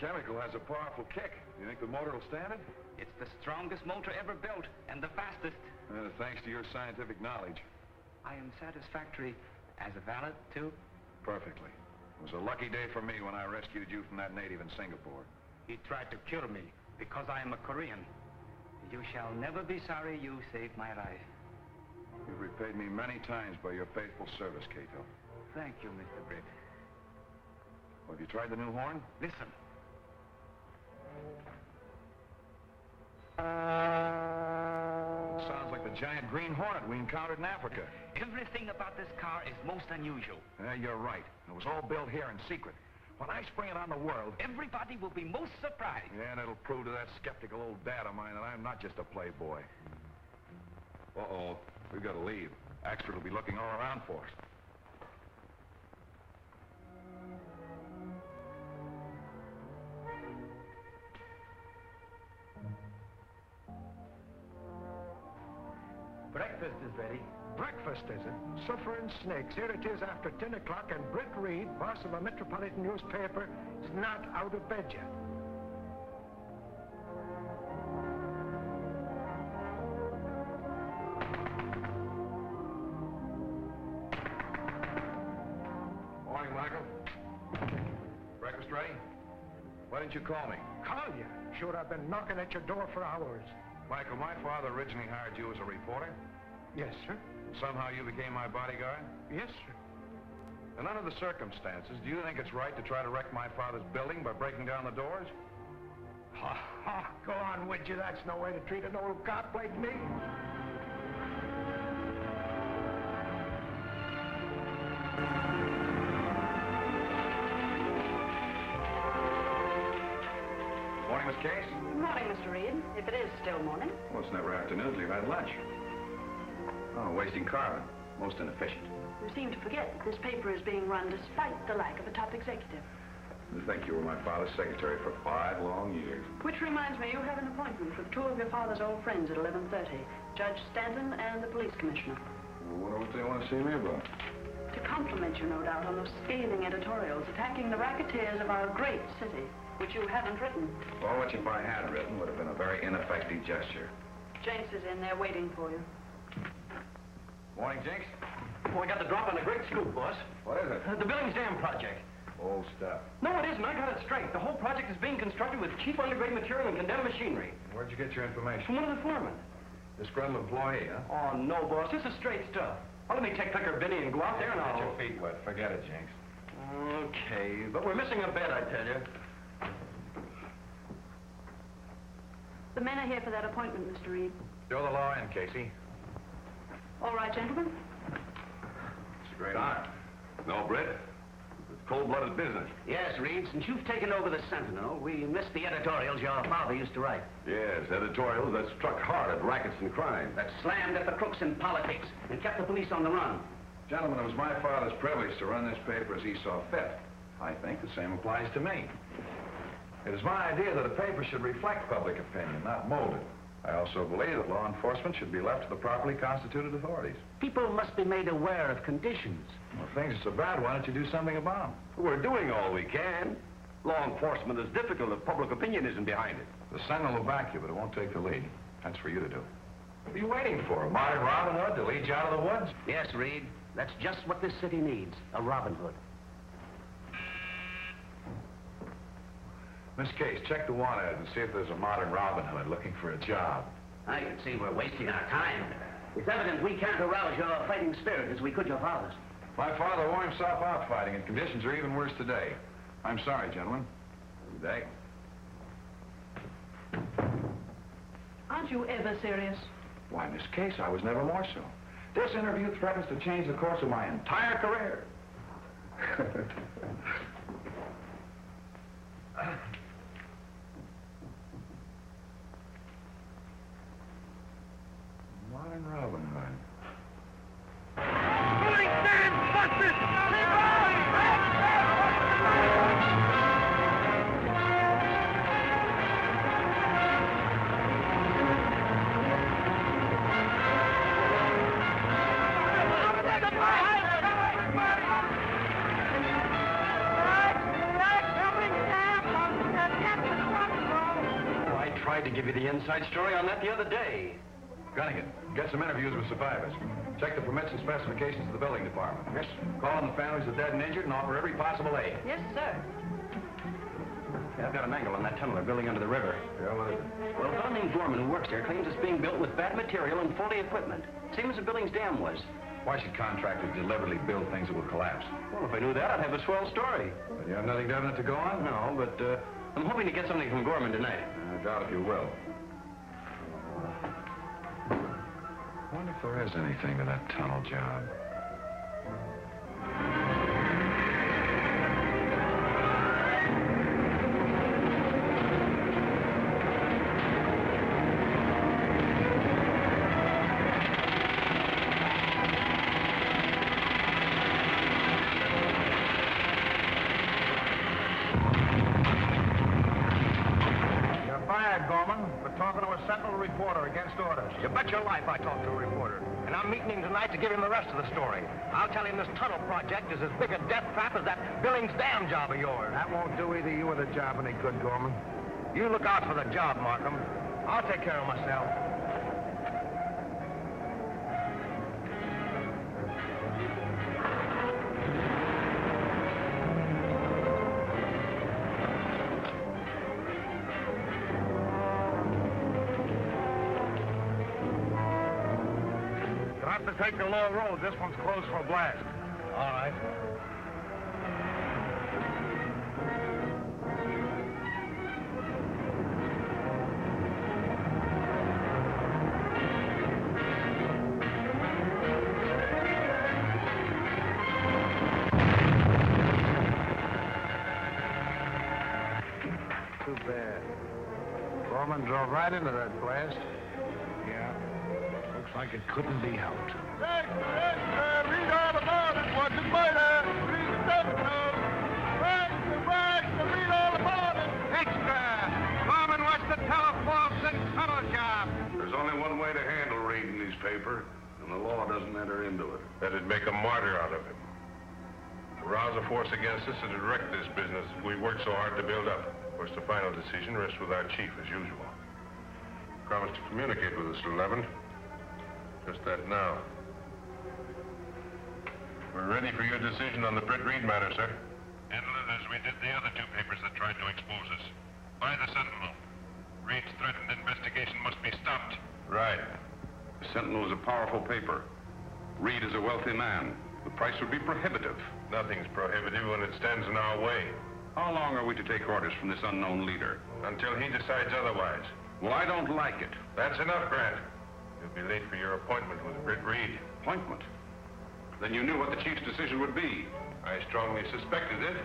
chemical has a powerful kick. You think the motor will stand it? It's the strongest motor ever built, and the fastest. Thanks to your scientific knowledge. I am satisfactory as a valet, too? Perfectly. It was a lucky day for me when I rescued you from that native in Singapore. He tried to kill me because I am a Korean. You shall never be sorry you saved my life. You've repaid me many times by your faithful service, Kato. Thank you, Mr. Britt. Well, have you tried the new horn? Listen. It sounds like the giant Green Hornet we encountered in Africa. Everything about this car is most unusual. Yeah, you're right. It was all built here in secret. When I spring it on the world... Everybody will be most surprised. Yeah, and it'll prove to that skeptical old dad of mine that I'm not just a playboy. Uh-oh. We've got to leave. Axford will be looking all around for us. Breakfast is ready. Breakfast, is it? Suffering snakes. Here it is after 10 o'clock, and Britt Reid, boss of a metropolitan newspaper, is not out of bed yet. Morning, Michael. Breakfast ready? Why didn't you call me? Call you? Sure, I've been knocking at your door for hours. Michael, my father originally hired you as a reporter. Yes, sir. Somehow you became my bodyguard? Yes, sir. And under the circumstances, do you think it's right to try to wreck my father's building by breaking down the doors? Ha, ha, go on, would you? That's no way to treat an old cop like me. Morning, Miss Case. Good morning, Mr. Reid. If it is still morning. Well, it's never afternoon till you've had lunch. Oh, wasting carbon. Most inefficient. You seem to forget that this paper is being run despite the lack of a top executive. I think you were my father's secretary for 5 long years. Which reminds me, you have an appointment with 2 of your father's old friends at 11:30. Judge Stanton and the police commissioner. Well, I wonder what they want to see me about. To compliment you, no doubt, on those scathing editorials attacking the racketeers of our great city, which you haven't written. Well, which if I had written would have been a very ineffective gesture. Jenks is in there waiting for you. Morning, Jinx. Well, I got the drop on a great scoop, boss. What is it? The Billings Dam project. Old stuff. No, it isn't. I got it straight. The whole project is being constructed with cheap undergrade material and condemned machinery. Where'd you get your information? From one of the foremen. Disgruntled employee, huh? Oh, no, boss. This is straight stuff. Well, let me take Picker Benny and go out there and Get I'll... your feet wet. Forget it, Jinx. Okay, but we're missing a bed, I tell you. The men are here for that appointment, Mr. Reid. Throw the law in, Casey. All right, gentlemen. It's a great honor. No, Britt. It's cold-blooded business. Yes, Reid, since you've taken over the Sentinel, we missed the editorials your father used to write. Yes, editorials that struck hard at rackets and crime. That slammed at the crooks in politics and kept the police on the run. Gentlemen, it was my father's privilege to run this paper as he saw fit. I think the same applies to me. It is my idea that a paper should reflect public opinion, not mold it. I also believe that law enforcement should be left to the properly constituted authorities. People must be made aware of conditions. Well, if things are so bad, why don't you do something about them? We're doing all we can. Law enforcement is difficult if public opinion isn't behind it. The Sentinel will back you, but it won't take the lead. That's for you to do. What are you waiting for? A modern Robin Hood to lead you out of the woods? Yes, Reid. That's just what this city needs, a Robin Hood. Miss Case, check the want ad and see if there's a modern Robin Hood looking for a job. I can see we're wasting our time. It's evident we can't arouse your fighting spirit as we could your father's. My father wore himself out fighting, and conditions are even worse today. I'm sorry, gentlemen. Good day. Aren't you ever serious? Why, Miss Case, I was never more so. This interview threatens to change the course of my entire career. Modern Robin Hood. to give you the inside story on that the other day. Gunnigan, get some interviews with survivors. Check the permits and specifications of the building department. Yes. Call on the families of dead and injured and offer every possible aid. Yes, sir. Yeah, I've got an angle on that tunnel they're building under the river. Yeah, what is it? Well, a fellow named Gorman who works there claims it's being built with bad material and faulty equipment. Same as the building's dam was. Why should contractors deliberately build things that will collapse? Well, if I knew that, I'd have a swell story. But you have nothing definite to go on? No, but I'm hoping to get something from Gorman tonight. I doubt if you will. I wonder if there is anything to that tunnel job. Reporter against orders. You bet your life I talked to a reporter. And I'm meeting him tonight to give him the rest of the story. I'll tell him this tunnel project is as big a death trap as that Billings Dam job of yours. That won't do either you or the job any good, Gorman. You look out for the job, Markham. I'll take care of myself. Take the low road. This one's closed for a blast. All right. Too bad. Gorman drove right into that blast. Yeah. Looks like it couldn't be helped. Read all about it. Was it murder? Read the episode. Read all about it. Extra. Gorman was the telephone and tunnel job. There's only one way to handle Reid in his paper, and the law doesn't enter into it. That'd make a martyr out of him. To rouse a force against us and to wreck this business we worked so hard to build up. Of course, the final decision rests with our chief, as usual. Promised to communicate with us at 11. Just that now. We're ready for your decision on the Britt Reid matter, sir. Handle it as we did the other two papers that tried to expose us. By the Sentinel. Reid's threatened investigation must be stopped. Right. The Sentinel is a powerful paper. Reid is a wealthy man. The price would be prohibitive. Nothing's prohibitive when it stands in our way. How long are we to take orders from this unknown leader? Until he decides otherwise. Well, I don't like it. That's enough, Grant. You'll be late for your appointment with Britt Reid. Appointment? Then you knew what the chief's decision would be. I strongly suspected it.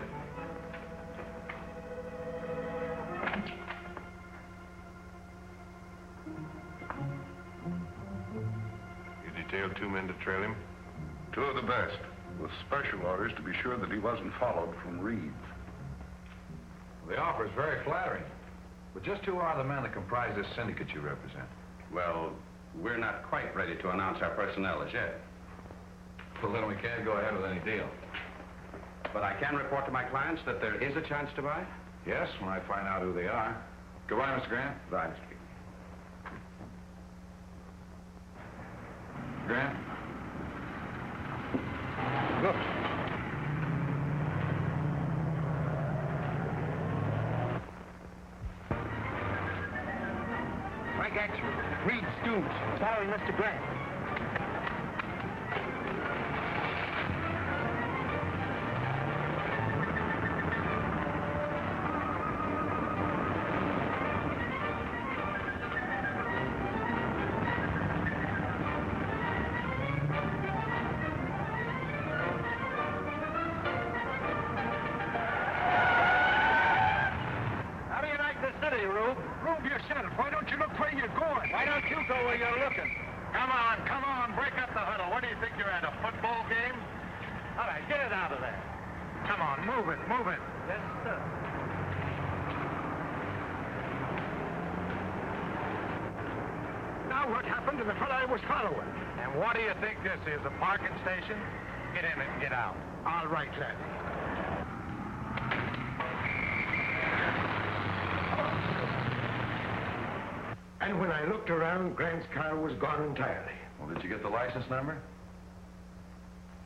You detailed 2 men to trail him? 2 of the best, with special orders to be sure that he wasn't followed from Reid's. The offer is very flattering. But just who are the men that comprise this syndicate you represent? Well, we're not quite ready to announce our personnel as yet. Well, then we can't go ahead with any deal. But I can report to my clients that there is a chance to buy? Yes, when I find out who they are. Goodbye, Mr. Grant. Right, Mr. Beebe. Grant? Look. Rackets, Reid Stoops, following Mr. Grant. Move it. Yes, sir. Now what happened to the fellow I was following? And what do you think this is, a parking station? Get in it and get out. All right, lad. And when I looked around, Grant's car was gone entirely. Well, did you get the license number?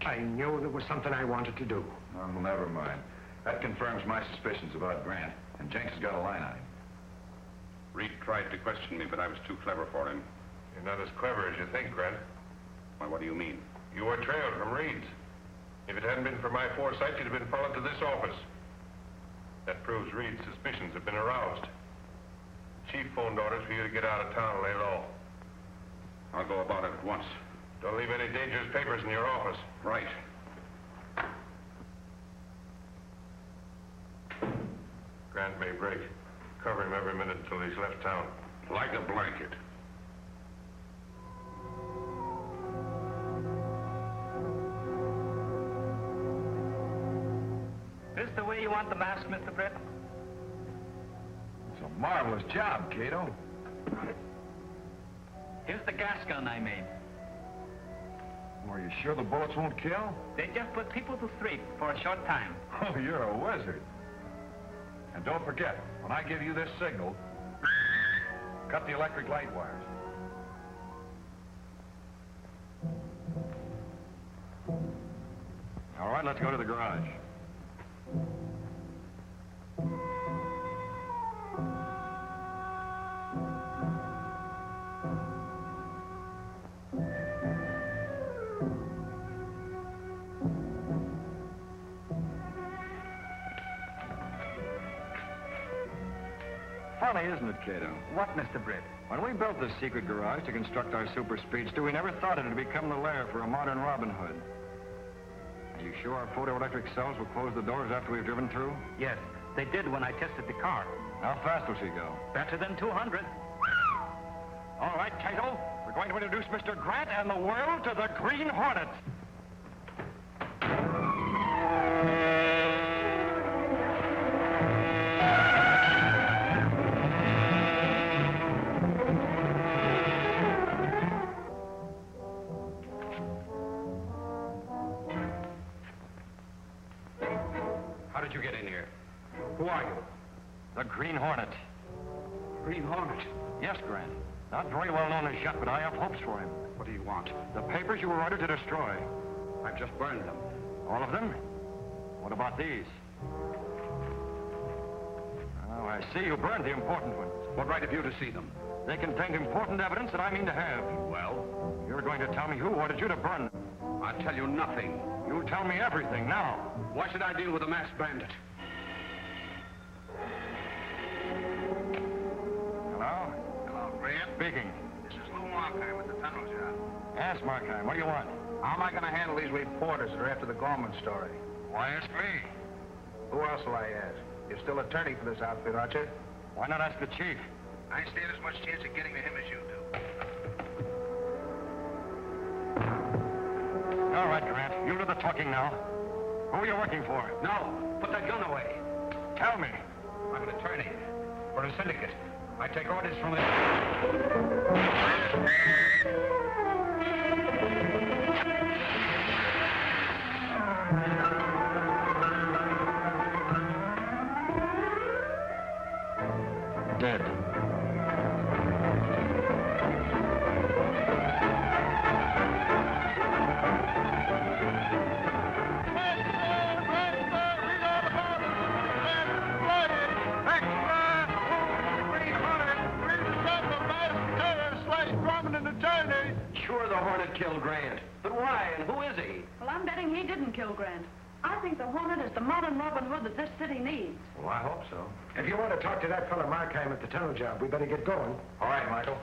I knew there was something I wanted to do. Well, never mind. That confirms my suspicions about Grant, and Jenks has got a line on him. Reid tried to question me, but I was too clever for him. You're not as clever as you think, Grant. Why, what do you mean? You were trailed from Reid's. If it hadn't been for my foresight, you'd have been followed to this office. That proves Reid's suspicions have been aroused. Chief phoned orders for you to get out of town and lay low. I'll go about it at once. Don't leave any dangerous papers in your office. Right. Grant may break. Cover him every minute until he's left town. Like a blanket. This the way you want the mask, Mr. Britt? It's a marvelous job, Kato. Here's the gas gun I made. Are you sure the bullets won't kill? They just put people to sleep for a short time. Oh, you're a wizard. And don't forget, when I give you this signal, cut the electric light wires. All right, let's go to the garage. Funny, isn't it, Kato? What, Mr. Britt? When we built this secret garage to construct our super speedster, we never thought it'd become the lair for a modern Robin Hood. Are you sure our photoelectric cells will close the doors after we've driven through? Yes, they did when I tested the car. How fast will she go? Better than 200. All right, Kato, we're going to introduce Mr. Grant and the world to the Green Hornet. How did you get in here? Who are you? The Green Hornet. Green Hornet. Yes, Grant. Not very well known as yet, but I have hopes for him. What do you want? The papers you were ordered to destroy. I've just burned them. All of them? What about these? Oh, I see you burned the important ones. What right have you to see them? They contained important evidence that I mean to have. Well, You're going to tell me who ordered you to burn them. I'll tell you nothing. You tell me everything now. Why should I deal with a masked bandit? Hello? Hello, Grant. Speaking. This is Lou Markheim at the tunnel job. Ask Markheim. What do you want? How am I going to handle these reporters that are after the Gorman story? Why ask me? Who else will I ask? You're still attorney for this outfit, aren't you? Why not ask the chief? I stand as much chance of getting to him as you do. All right, Grant. You do the talking now. Who are you working for? No, put that gun away. Tell me. I'm an attorney for a syndicate. I take orders from the... Dead. Sure, the Hornet killed Grant. But why, and who is he? Well, I'm betting he didn't kill Grant. I think the Hornet is the modern Robin Hood that this city needs. Well, I hope so. If you want to talk to that fellow Markheim at the tunnel job, we better get going. All right, Michael.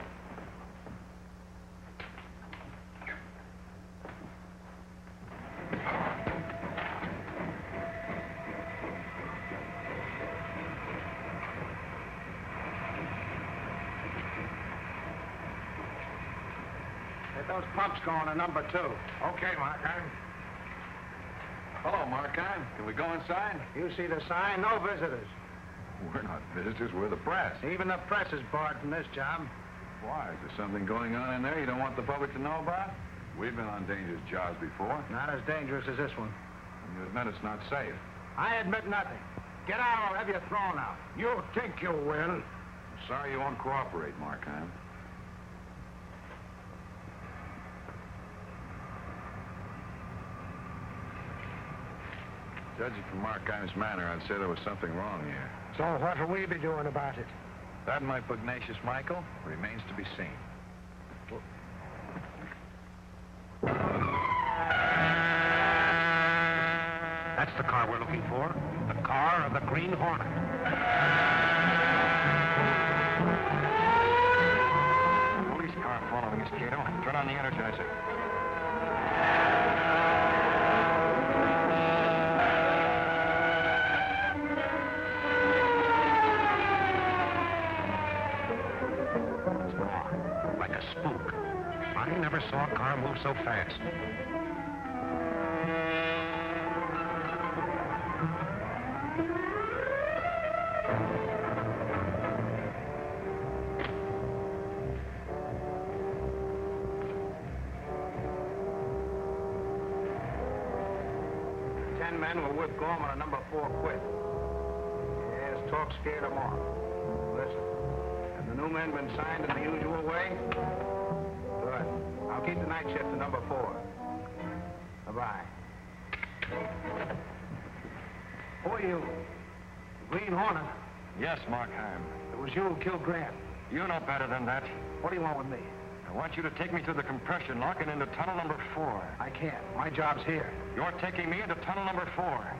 Get those pumps going to number 2. Okay, Markheim. Hello, Markheim. Can we go inside? You see the sign? No visitors. We're not visitors. We're the press. Even the press is barred from this job. Why? Is there something going on in there you don't want the public to know about? We've been on dangerous jobs before. Not as dangerous as this one. And you admit it's not safe. I admit nothing. Get out or I'll have you thrown out. You think you will. I'm sorry you won't cooperate, Markheim. Judging from Markheim's manner, I'd say there was something wrong here. So what'll we be doing about it? That, my pugnacious Michael, remains to be seen. That's the car we're looking for. The car of the Green Hornet. Police car following us, Kato. Turn on the energizer. Like a spook. I never saw a car move so fast. 10 men were with Gorman on number 4 quit. Yes, talk scared them off. Listen, have the new men been signed in the usual way? Good. I'll keep the night shift to number 4. Bye-bye. Who are you? Green Hornet? Yes, Markheim. It was you who killed Grant. You know better than that. What do you want with me? I want you to take me through the compression lock and into tunnel number 4. I can't. My job's here. You're taking me into tunnel number 4.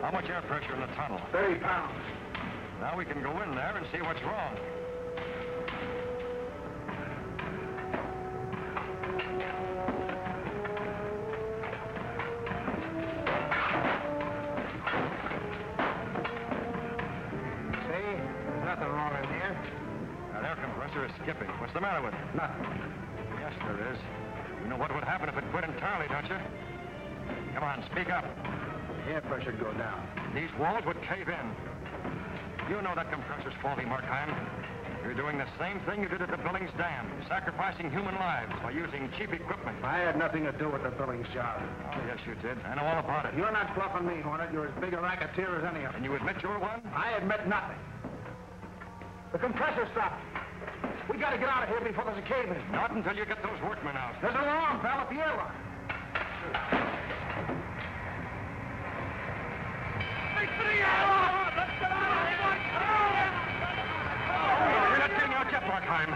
How much air pressure in the tunnel? 30 pounds. Now we can go in there and see what's wrong. See? There's nothing wrong in here. That air compressor is skipping. What's the matter with it? Nothing. Yes, there is. You know what would happen if it quit entirely, don't you? Come on, speak up. The air pressure'd go down. These walls would cave in. You know that compressor's faulty, Markheim. You're doing the same thing you did at the Billings Dam, sacrificing human lives by using cheap equipment. I had nothing to do with the Billings job. Oh, yes, you did. I know all about it. You're not bluffing me, Hornet. You're as big a racketeer as any of them. And you admit you're one? I admit nothing. The compressor stopped. We gotta get out of here before there's a cave-in. Not until you get those workmen out. There's an alarm, pal, at the airlock. You're not getting out yet, Markheim.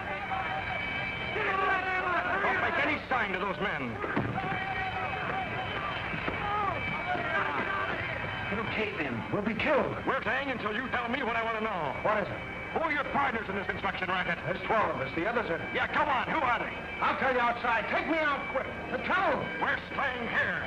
Don't make any sign to those men. It'll cave in. We'll be killed. We're staying until you tell me what I want to know. What is it? Who are your partners in this construction racket? There's 12 of us. The others are... Yeah, come on. Who are they? I'll tell you outside. Take me out quick. The tunnel. We're staying here.